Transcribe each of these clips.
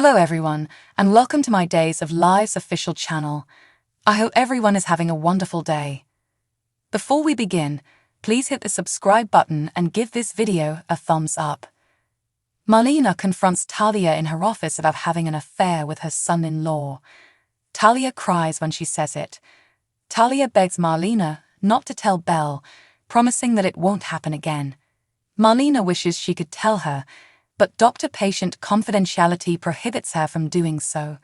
Hello everyone, and welcome to my Days of Lives official channel. I hope everyone is having a wonderful day. Before we begin, please hit the subscribe button and give this video a thumbs up. Marlena confronts Talia in her office about having an affair with her son-in-law. Talia cries when she says it. Talia begs Marlena not to tell Belle, promising that it won't happen again. Marlena wishes she could tell her, but doctor-patient confidentiality prohibits her from doing so.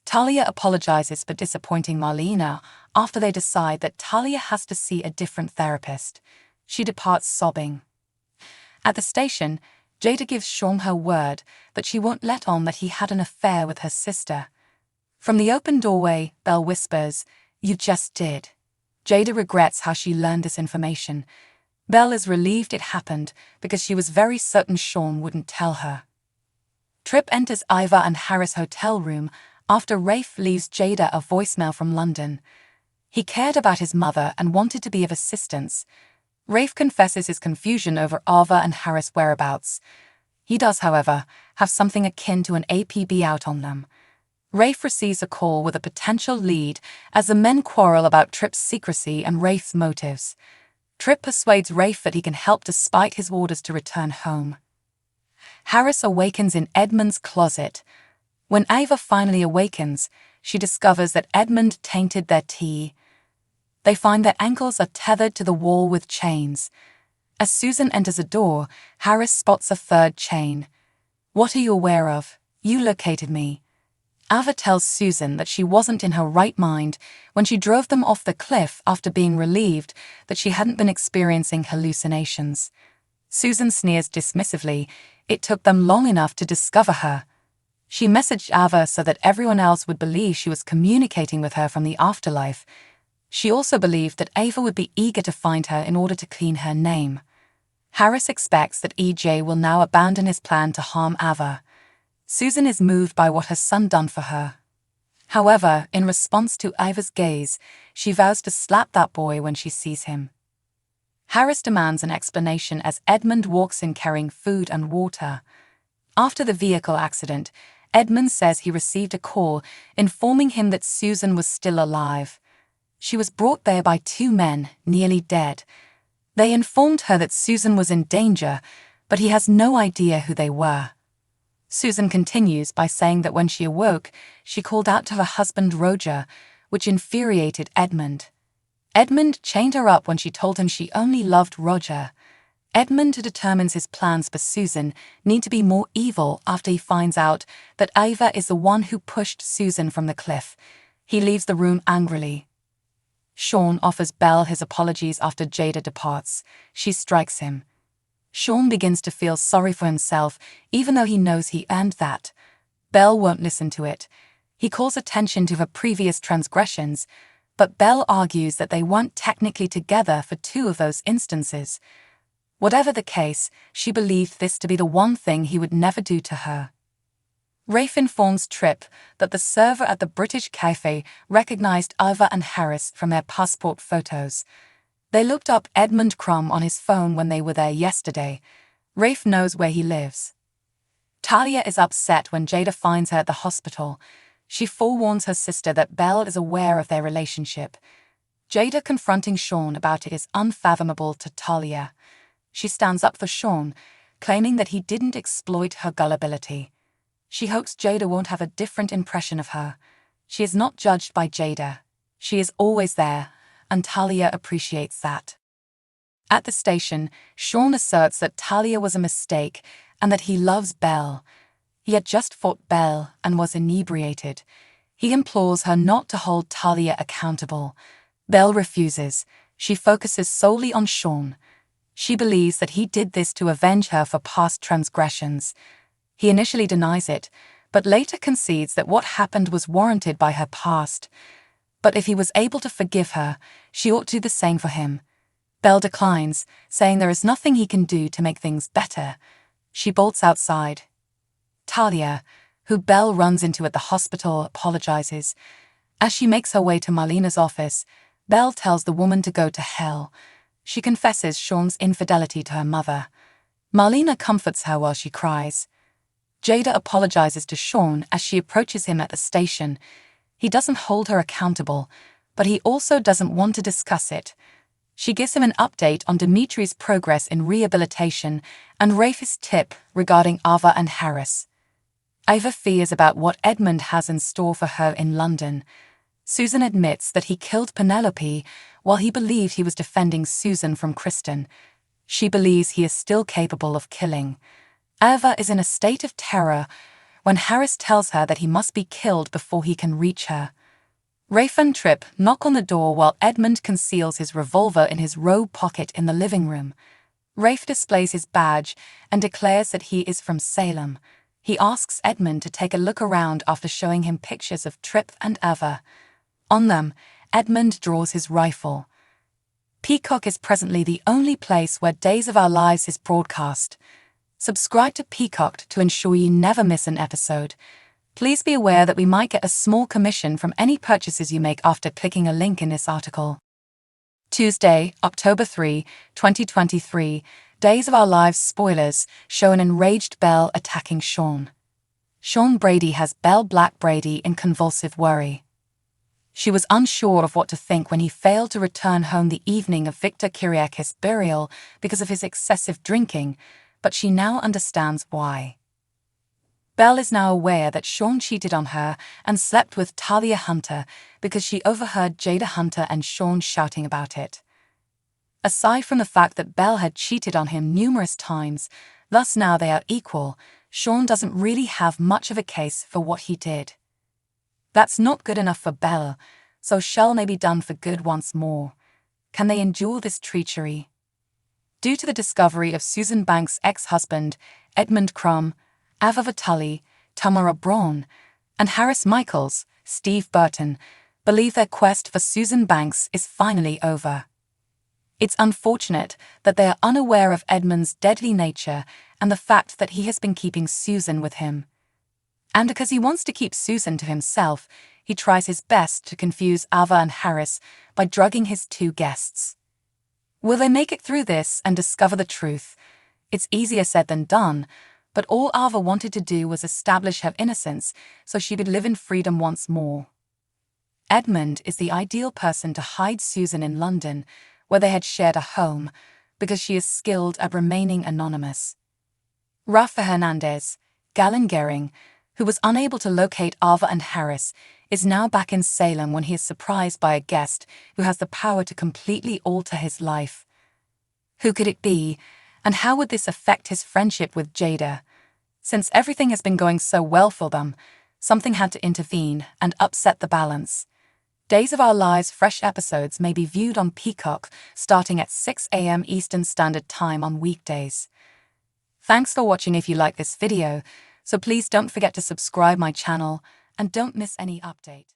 Talia apologizes for disappointing Marlena after they decide that Talia has to see a different therapist. She departs sobbing. At the station, Jada gives Shawn her word that she won't let on that he had an affair with her sister. From the open doorway, Belle whispers, "You just did." Jada regrets how she learned this information. Belle is relieved it happened because she was very certain Shawn wouldn't tell her. Tripp enters Iva and Harris' hotel room after Rafe leaves Jada a voicemail from London. He cared about his mother and wanted to be of assistance. Rafe confesses his confusion over Ava and Harris' whereabouts. He does, however, have something akin to an APB out on them. Rafe receives a call with a potential lead as the men quarrel about Tripp's secrecy and Rafe's motives. Tripp persuades Rafe that he can help despite his orders to return home. Harris awakens in Edmund's closet. When Ava finally awakens, she discovers that Edmund tainted their tea. They find their ankles are tethered to the wall with chains. As Susan enters a door, Harris spots a third chain. "What are you aware of? You located me." Ava tells Susan that she wasn't in her right mind when she drove them off the cliff after being relieved that she hadn't been experiencing hallucinations. Susan sneers dismissively. It took them long enough to discover her. She messaged Ava so that everyone else would believe she was communicating with her from the afterlife. She also believed that Ava would be eager to find her in order to clean her name. Harris expects that EJ will now abandon his plan to harm Ava. Susan is moved by what her son done for her. However, in response to Ava's gaze, she vows to slap that boy when she sees him. Harris demands an explanation as Edmund walks in carrying food and water. After the vehicle accident, Edmund says he received a call informing him that Susan was still alive. She was brought there by two men, nearly dead. They informed her that Susan was in danger, but he has no idea who they were. Susan continues by saying that when she awoke, she called out to her husband Roger, which infuriated Edmund. Edmund chained her up when she told him she only loved Roger. Edmund, who determines his plans for Susan, need to be more evil after he finds out that Ava is the one who pushed Susan from the cliff. He leaves the room angrily. Shawn offers Belle his apologies after Jada departs. She strikes him. Shawn begins to feel sorry for himself, even though he knows he earned that. Belle won't listen to it. He calls attention to her previous transgressions, but Belle argues that they weren't technically together for two of those instances. Whatever the case, she believed this to be the one thing he would never do to her. Rafe informs Tripp that the server at the British cafe recognized Ava and Harris from their passport photos. They looked up Edmund Crumb on his phone when they were there yesterday. Rafe knows where he lives. Talia is upset when Jada finds her at the hospital. She forewarns her sister that Belle is aware of their relationship. Jada confronting Shawn about it is unfathomable to Talia. She stands up for Shawn, claiming that he didn't exploit her gullibility. She hopes Jada won't have a different impression of her. She is not judged by Jada. She is always there, and Talia appreciates that. At the station, Shawn asserts that Talia was a mistake and that he loves Belle. He had just fought Belle and was inebriated. He implores her not to hold Talia accountable. Belle refuses. She focuses solely on Shawn. She believes that he did this to avenge her for past transgressions. He initially denies it, but later concedes that what happened was warranted by her past. But if he was able to forgive her, she ought to do the same for him. Belle declines, saying there is nothing he can do to make things better. She bolts outside. Talia, who Belle runs into at the hospital, apologizes. As she makes her way to Marlena's office, Belle tells the woman to go to hell. She confesses Shawn's infidelity to her mother. Marlena comforts her while she cries. Jada apologizes to Shawn as she approaches him at the station. He doesn't hold her accountable, but he also doesn't want to discuss it. She gives him an update on Dimitri's progress in rehabilitation and Rafe's tip regarding Ava and Harris. Ava fears about what Edmund has in store for her in London. Susan admits that he killed Penelope while he believed he was defending Susan from Kristen. She believes he is still capable of killing. Ava is in a state of terror when Harris tells her that he must be killed before he can reach her. Rafe and Tripp knock on the door while Edmund conceals his revolver in his robe pocket in the living room. Rafe displays his badge and declares that he is from Salem. He asks Edmund to take a look around after showing him pictures of Tripp and Ava. On them, Edmund draws his rifle. Peacock is presently the only place where Days of Our Lives is broadcast. Subscribe to Peacock to ensure you never miss an episode. Please be aware that we might get a small commission from any purchases you make after clicking a link in this article. Tuesday, October 3, 2023, Days of Our Lives spoilers show an enraged Belle attacking Shawn. Shawn Brady has Belle Black Brady in convulsive worry. She was unsure of what to think when he failed to return home the evening of Victor Kiriakis' burial because of his excessive drinking, but she now understands why. Belle is now aware that Shawn cheated on her and slept with Talia Hunter because she overheard Jada Hunter and Shawn shouting about it. Aside from the fact that Belle had cheated on him numerous times, thus now they are equal, Shawn doesn't really have much of a case for what he did. That's not good enough for Belle, so Shell may be done for good once more. Can they endure this treachery? Due to the discovery of Susan Banks' ex-husband, Edmund Crumb, Ava Vitali, Tamara Braun, and Harris Michaels, Steve Burton, believe their quest for Susan Banks is finally over. It's unfortunate that they are unaware of Edmund's deadly nature and the fact that he has been keeping Susan with him. And because he wants to keep Susan to himself, he tries his best to confuse Ava and Harris by drugging his two guests. Will they make it through this and discover the truth? It's easier said than done, but all Ava wanted to do was establish her innocence so she could live in freedom once more. Edmund is the ideal person to hide Susan in London, where they had shared a home, because she is skilled at remaining anonymous. Rafa Hernandez, Galen Gehring, who was unable to locate Ava and Harris, is now back in Salem when he is surprised by a guest who has the power to completely alter his life. Who could it be, and how would this affect his friendship with Jada? Since everything has been going so well for them, something had to intervene and upset the balance. Days of Our Lives fresh episodes may be viewed on Peacock starting at 6 a.m. Eastern Standard Time on weekdays. Thanks for watching. If you like this video, so please don't forget to subscribe my channel and don't miss any update.